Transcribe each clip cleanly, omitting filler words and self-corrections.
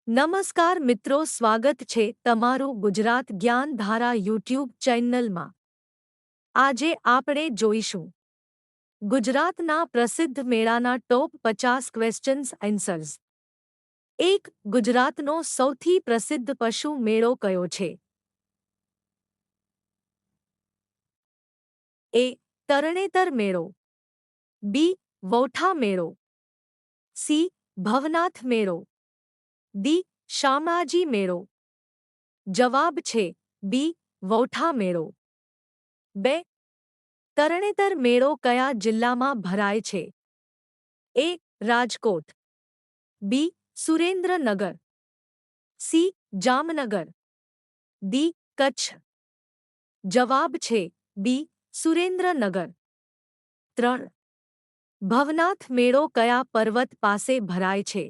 નમસ્કાર મિત્રો, સ્વાગત છે તમારું ગુજરાત જ્ઞાન ધારા યુટ્યુબ ચેનલમાં। આજે આપણે જોઈશું ગુજરાતના પ્રસિદ્ધ મેળાના ટોપ 50 ક્વેશ્ચન્સ આન્સર્સ। 1. ગુજરાતનો સૌથી પ્રસિદ્ધ પશુ મેળો કયો છે? એ. તરણેતર મેળો, બી. વૌઠા મેળો, સી. ભવનાથ મેળો, ડી. શામળાજી મેળો। જવાબ છે બી. વૌઠા મેળો। 2. તરણેતર મેળો કયા જિલ્લામાં ભરાય છે? એ. રાજકોટ, બી. સુરેન્દ્રનગર, સી. જામનગર, ડી. કચ્છ। જવાબ છે બી. સુરેન્દ્રનગર। 3. ભવનાથ મેળો કયા પર્વત પાસે ભરાય છે?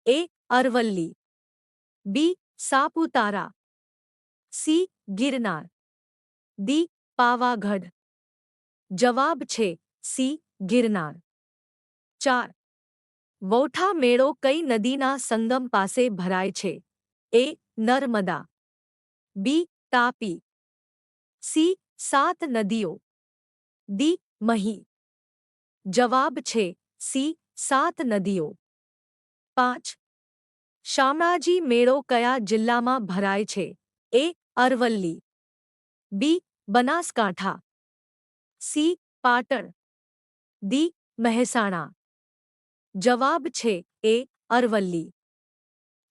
એ. અરવલ્લી, બી. સાપુતારા, સી. ગિરનાર, ડી. પાવાગઢ। જવાબ છે સી. ગિરનાર। 4. વૌઠા મેળો કઈ નદીના સંગમ પાસે ભરાય છે? એ. નર્મદા, બી. તાપી, સી. સાત નદીઓ, ડી. મહી। જવાબ છે સી. સાત નદીઓ। 5. શામળાજી મેળો કયા જિલ્લામાં ભરાય છે? એ. અરવલ્લી, બી. બનાસકાંઠા, સી. પાટણ, ડી. મહેસાણા। જવાબ છે એ. અરવલ્લી।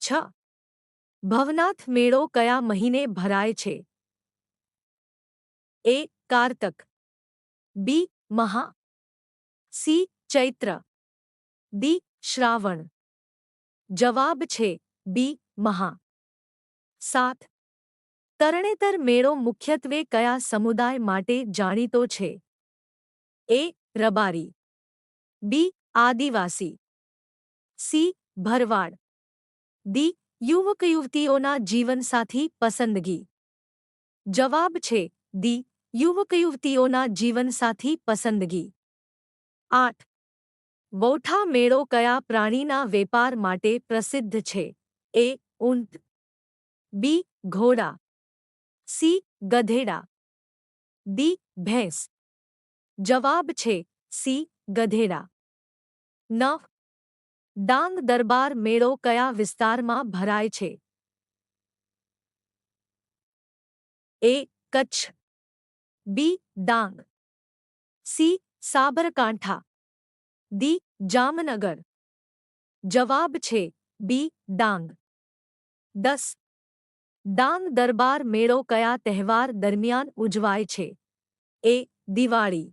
6. ભવનાથ મેળો કયા મહિને ભરાય છે? એ. કારતક, બી. મહા, સી. ચૈત્ર, ડી. શ્રાવણ। જવાબ છે બી. મહા। 7. તરણેતર મેળો મુખ્યત્વે કયા સમુદાય માટે જાણીતો છે? એ. રબારી, બી. આદિવાસી, સી. ભરવાડ, ડી. યુવક યુવતીઓના જીવનસાથી પસંદગી। જવાબ છે ડી. યુવક યુવતીઓના જીવનસાથી પસંદગી। 8. વૌઠા મેળો કયા પ્રાણીના વેપાર માટે પ્રસિદ્ધ છે? એ. ઊંટ, બી. ઘોડા, સી. ગધેડા, ડી. ભેંસ। જવાબ છે સી. ગધેડા। 9. ડાંગ દરબાર મેળો કયા વિસ્તારમાં ભરાય છે? એ. કચ્છ, બી. ડાંગ, સી. સાબરકાંઠા, ડી. જામનગર। જવાબ છે બી. ડાંગ। 10. ડાંગ દરબાર મેળો કયા તહેવાર દરમિયાન ઉજવાય છે? એ. દિવાળી,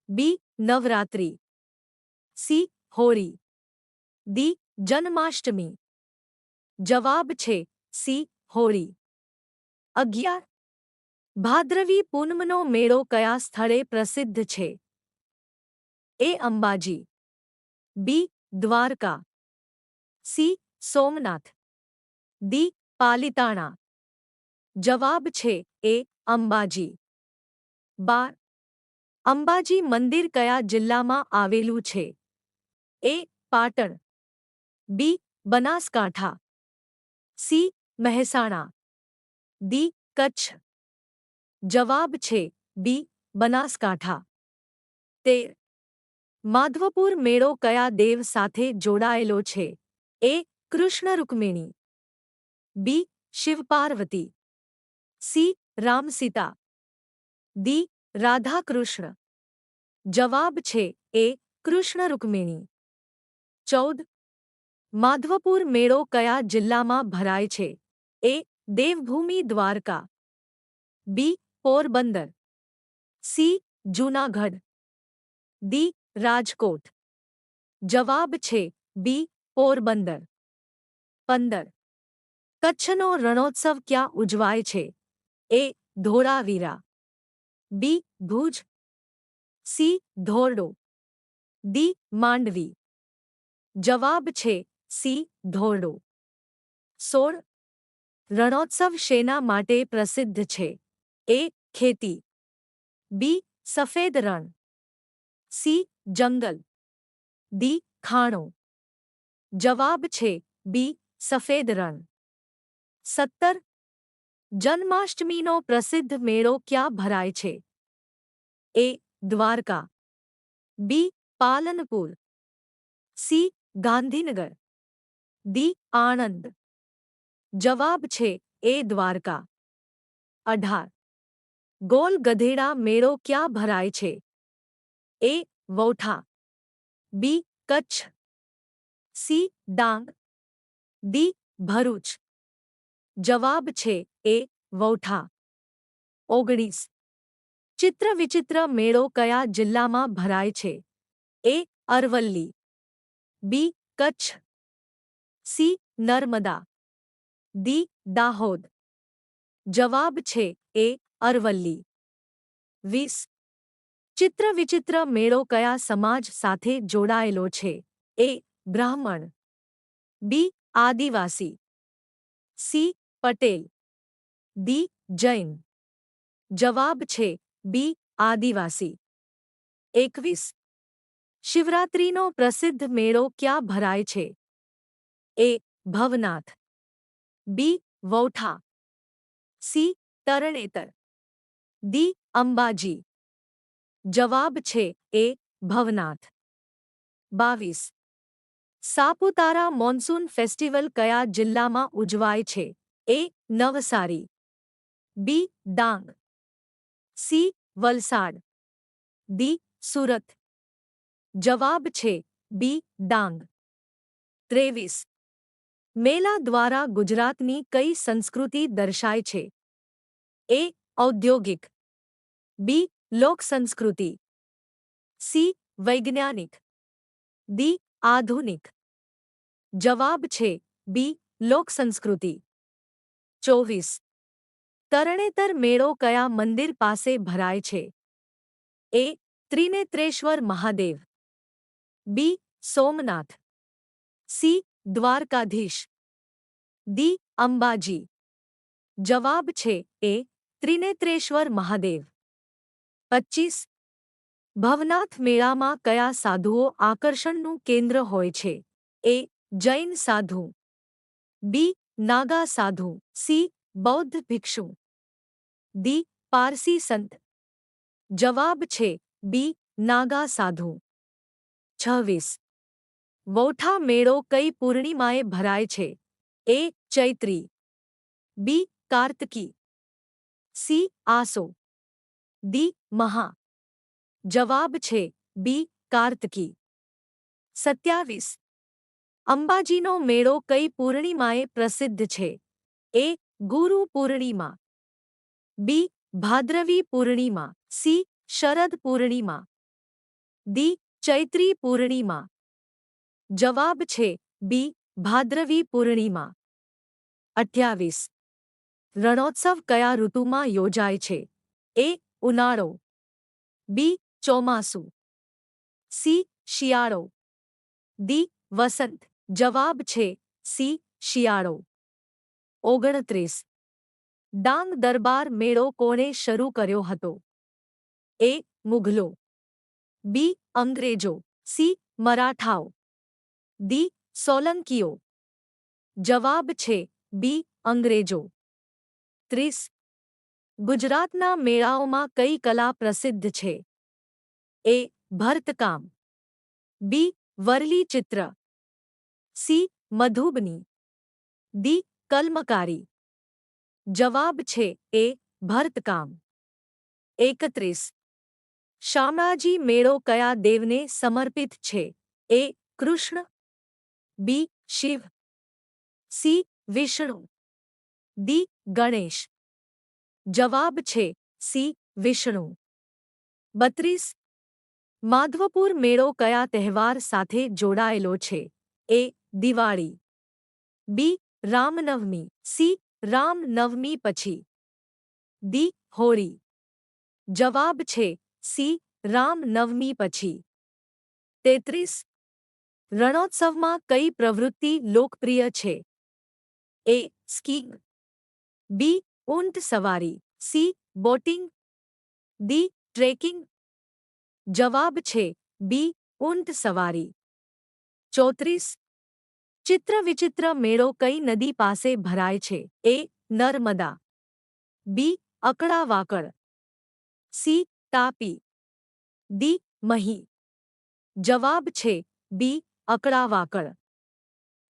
બી. નવરાત્રિ, સી. હોળી, ડી. જન્માષ્ટમી। જવાબ છે સી. હોળી। 11. ભાદ્રવી પૂનમનો મેળો કયા સ્થળે પ્રસિદ્ધ છે? એ. અંબાજી, બી. દ્વારકા, સી. સોમનાથ, ડી. પાલિતાણા। જવાબ છે એ. અંબાજી। 12. અંબાજી મંદિર કયા જિલ્લામાં આવેલું છે? એ. પાટણ, બી. બનાસકાંઠા, સી. મહેસાણા, ડી. કચ્છ। જવાબ છે બી. બનાસકાંઠા। 13. માધવપુર મેળો કયા દેવ સાથે જોડાયેલો છે? એ. કૃષ્ણ રૂકમિણી, બી. શિવ પાર્વતી, સી. રામસીતા, ડી. રાધાકૃષ્ણ। જવાબ છે એ. કૃષ્ણ રૂકમિણી। 14. માધવપુર મેળો કયા જિલ્લામાં ભરાય છે? એ. દેવભૂમિ દ્વારકા, બી. પોરબંદર, સી. જૂનાગઢ, ડી. રાજકોટ। જવાબ છે બી. પોરબંદર। 15. કચ્છનો રણોત્સવ ક્યાં ઉજવાય છે? એ. ધોળાવીરા, બી. ભુજ, સી. ધોરડો, ડી. માંડવી। જવાબ છે સી. ધોરડો। 16. રણોત્સવ શેના માટે પ્રસિદ્ધ છે? એ. ખેતી, બી. સફેદ રણ, સી. જંગલ, ડી. ખાણો। જવાબ છે બી સફેદ રણ. 17. જન્માષ્ટમીનો પ્રસિદ્ધ મેળો ક્યાં ભરાય છે? એ દ્વારકા, બી પાલનપુર, સી ગાંધીનગર, ડી આણંદ. જવાબ છે એ દ્વારકા. 18. ગોલ ગધેડા મેળો ક્યાં ભરાય છે? એ વૌઠા, બી કચ્છ, સી ડાંગ, ડી ભરૂચ. જવાબ છે એ વૌઠા. 19. ચિત્ર વિચિત્ર મેળો કયા જિલ્લામાં ભરાય છે? એ અરવલ્લી, બી કચ્છ, સી નર્મદા, ડી દાહોદ. જવાબ છે એ અરવલ્લી. 20. ચિત્ર વિચિત્ર મેળો કયા સમાજ સાથે જોડાયેલો છે? એ બ્રાહ્મણ, બી આદિવાસી, સી પટેલ, ડી જૈન. જવાબ છે બી આદિવાસી. 21. શિવરાત્રિનો પ્રસિદ્ધ મેળો ક્યાં ભરાય છે? એ ભવનાથ, બી વૌઠા, સી તરણેતર, ડી અંબાજી. જવાબ છે એ ભવનાથ. 22. સાપુતારા મોન્સૂન ફેસ્ટિવલ કયા જિલ્લામાં ઉજવાય છે? એ નવસારી, બી ડાંગ, સી વલસાડ, ડી સુરત. જવાબ છે બી ડાંગ. 23. મેલા દ્વારા ગુજરાતની કઈ સંસ્કૃતિ દર્શાય છે? એ ઔદ્યોગિક, બી લોકસંસ્કૃતિ, સી વૈજ્ઞાનિક, ડી આધુનિક. જવાબ છે બી લોકસંસ્કૃતિ. 24. તરણેતર મેળો કયા મંદિર પાસે ભરાય છે? એ ત્રિનેત્રેશ્વર મહાદેવ, બી સોમનાથ, સી દ્વારકાધીશ, ડી અંબાજી. જવાબ છે એ ત્રિનેત્રેશ્વર મહાદેવ. 25. ભવનાથ મેળામાં કયા સાધુઓ આકર્ષણનું કેન્દ્ર હોય છે? એ જૈન સાધુ, બી નાગા સાધુ, સી બૌદ્ધ ભિક્ષુ, ડી પારસી સંત. જવાબ છે બી નાગા સાધુ. 26. વૌઠા મેળો કઈ પૂર્ણિમાએ ભરાય છે? એ ચૈત્રી, બી કાર્તકી, સી આસો, ડી મહા. જવાબ છે બી કાર્તકી. 27. અંબાજીનો મેળો કઈ પૂર્ણિમાએ પ્રસિદ્ધ છે? એ ગુરુ પૂર્ણિમા, બી ભાદ્રવી પૂર્ણિમા, સી શરદ પૂર્ણિમા, ડી ચૈત્રી પૂર્ણિમા. જવાબ છે બી ભાદ્રવી પૂર્ણિમા. 28. રણોત્સવ કયા ઋતુમાં યોજાય છે? એ ઉનાળો, બી ચોમાસુ, સી શિયાળો, ડી વસંત. જવાબ છે સી શિયાળો. 29. ડાંગ દરબાર મેળો કોણે શરૂ કર્યો હતો? એ મુઘલો, બી અંગ્રેજો, સી મરાઠાઓ, ડી સોલંકીઓ. જવાબ છે બી અંગ્રેજો. 30. ગુજરાતના મેળાઓમાં કઈ કલા પ્રસિદ્ધ છે? એ ભરતકામ, બી વરલી ચિત્ર, સી મધુબની, ડી કલમકારી. જવાબ છે એ ભરતકામ. 31. શામળાજી મેળો કયા દેવને સમર્પિત છે? એ કૃષ્ણ, બી શિવ, સી વિષ્ણુ, ડી ગણેશ. જવાબ છે સી વિષ્ણુ. 32. માધવપુર મેળો કયા તહેવાર સાથે જોડાયેલો છે? એ દિવાળી, બી રામનવમી, સી રામનવમી પછી, ડી હોળી. જવાબ છે સી રામનવમી પછી. 33. રણોત્સવમાં કઈ પ્રવૃત્તિ લોકપ્રિય છે? એ સ્કીઇંગ, બી ઊંટ સવારી, સી બોટિંગ, ડી ટ્રેકિંગ. જવાબ છે બી ઊંટ સવારી. 34. ચિત્ર વિચિત્ર મેળો કઈ નદી પાસે ભરાય છે? એ. નર્મદા. બી. અકળાવાકડ. સી. તાપી. ડી. મહી. જવાબ છે બી. અકળાવાકડ.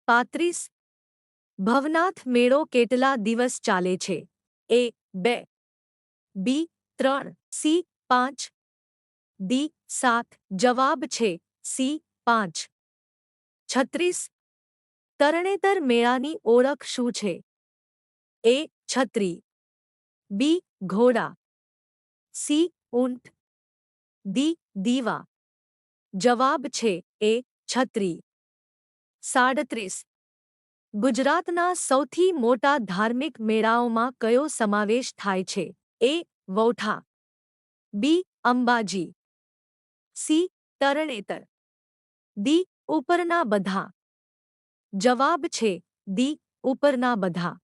35. ભવનાથ મેળો કેટલા દિવસ ચાલે છે? એ. 2. બી. 3. સી. 5. ડી. 7. જવાબ છે સી. 5. 36. તરણેતર મેળાની ઓળખ શું છે? એ. છત્રી. બી. ઘોડા. સી. ઊંટ. ડી. દીવા. જવાબ છે એ. છત્રી. 37. ગુજરાતના સૌથી મોટા ધાર્મિક મેળાઓમાં કયો સમાવેશ થાય છે? એ. વૌઠા. બી. અંબાજી. સી. તરણેતર. ડી. ઉપરના બધા. જવાબ છે ડી. ઉપરના બધા.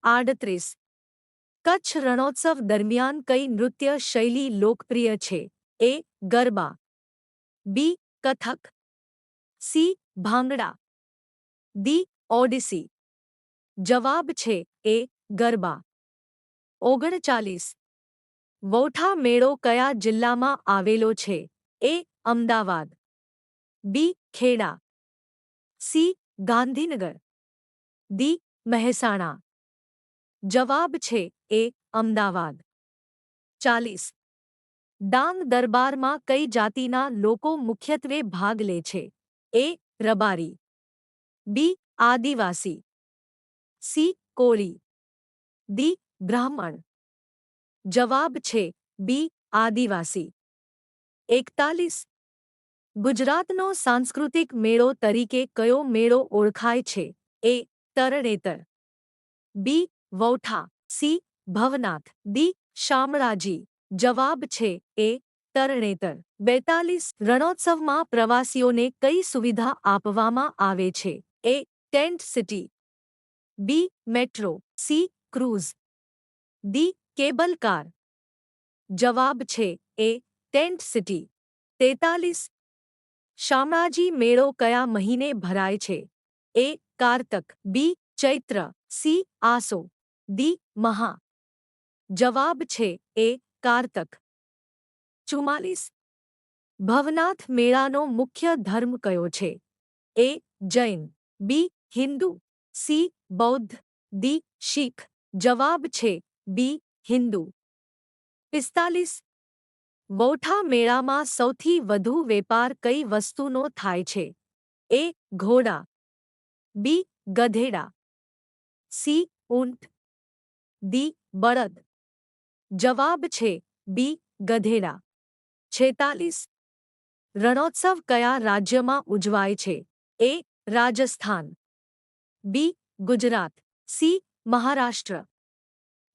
38. કચ્છ રણોત્સવ દરમિયાન કઈ નૃત્ય શૈલી લોકપ્રિય છે? એ. ગરબા. બી. કથક. સી. ભાંગડા. ડી. ઓડિસી. જવાબ છે એ. ગરબા. 39. વૌઠા મેળો કયા જિલ્લામાં આવેલો છે? એ. અમદાવાદ. બી. ખેડા. સી. ગાંધીનગર. ડી. મહેસાણા. જવાબ છે એ. અમદાવાદ. 40. ડાંગ દરબારમાં કઈ જાતિના લોકો મુખ્યત્વે ભાગ લે છે? એ. રબારી. બી. આદિવાસી. સી. કોળી. ડી. બ્રાહ્મણ. જવાબ છે બી. આદિવાસી. 41. ગુજરાતનો સાંસ્કૃતિક મેળો તરીકે કયો મેળો ઓળખાય છે? એ. તરણેતર. બી. વૌઠા. સી. ભવનાથ. ડી. શામળાજી. જવાબ છે એ. તરણેતર. 42. રણોત્સવમાં પ્રવાસીઓને કઈ સુવિધા આપવામાં આવે છે? A. Tent city. B. Metro. C. Cruise. D. Cable car. જવાબ છે એ. Tent city. 43. શામળાજી મેળો કયા મહિને ભરાય છે? એ. કારતક. બી. ચૈત્ર. સી. આસો. ડી. મહા. જવાબ છે એ. કારતક. 44. ભવનાથ મેળાનો મુખ્ય ધર્મ કયો છે? એ. જૈન. બી. હિન્દુ. સી. બૌદ્ધ. ડી. શીખ. જવાબ છે બી. હિન્દુ. 45. વૌઠા મેળામાં સૌથી વધુ વેપાર કઈ વસ્તુનો થાય છે? એ. ઘોડા. બી. ગધેડા. સી. ઊંટ. ડી. બળદ. જવાબ છે બી. ગધેડા. 46. રણોત્સવ કયા રાજ્યમાં ઉજવાય છે? એ. રાજસ્થાન. બી. ગુજરાત. સી. મહારાષ્ટ્ર.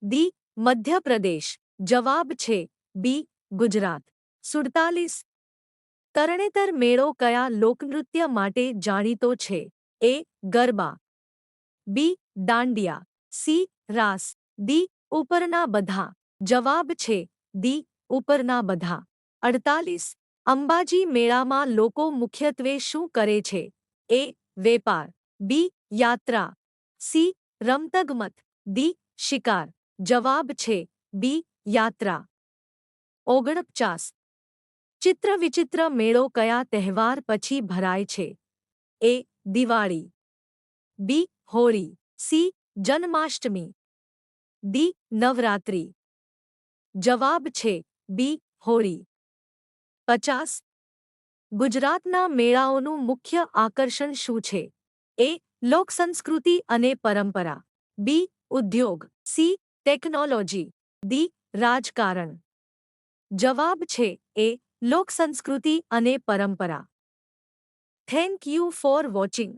ડી. મધ્યપ્રદેશ. જવાબ છે બી. ગુજરાત. 47. તરણેતર મેળો કયા લોકનૃત્ય માટે જાણીતો છે? એ. ગરબા. બી. દાંડિયા. સી. રાસ. ડી. ઉપરના બધા. જવાબ છે ડી. ઉપરના બધા. 48. અંબાજી મેળામાં લોકો મુખ્યત્વે શું કરે છે? એ. વેપાર. બી. યાત્રા. સી. રમતગમત. ડી. શિકાર. જવાબ છે બી. યાત્રા. 49. ચિત્ર વિચિત્ર મેળો કયા તહેવાર પછી ભરાય છે? એ. દિવાળી. બી. હોળી. સી. જન્માષ્ટમી. ડી. નવરાત્રિ. જવાબ છે બી. હોળી. 50. ગુજરાતના મેળાઓનું મુખ્ય આકર્ષણ શું છે? એ. લોકસંસ્કૃતિ અને પરંપરા. બી. ઉદ્યોગ. સી. ટેકનોલોજી. ડી. રાજકારણ. જવાબ છે એ. લોકસંસ્કૃતિ અને પરંપરા. Thank you for watching.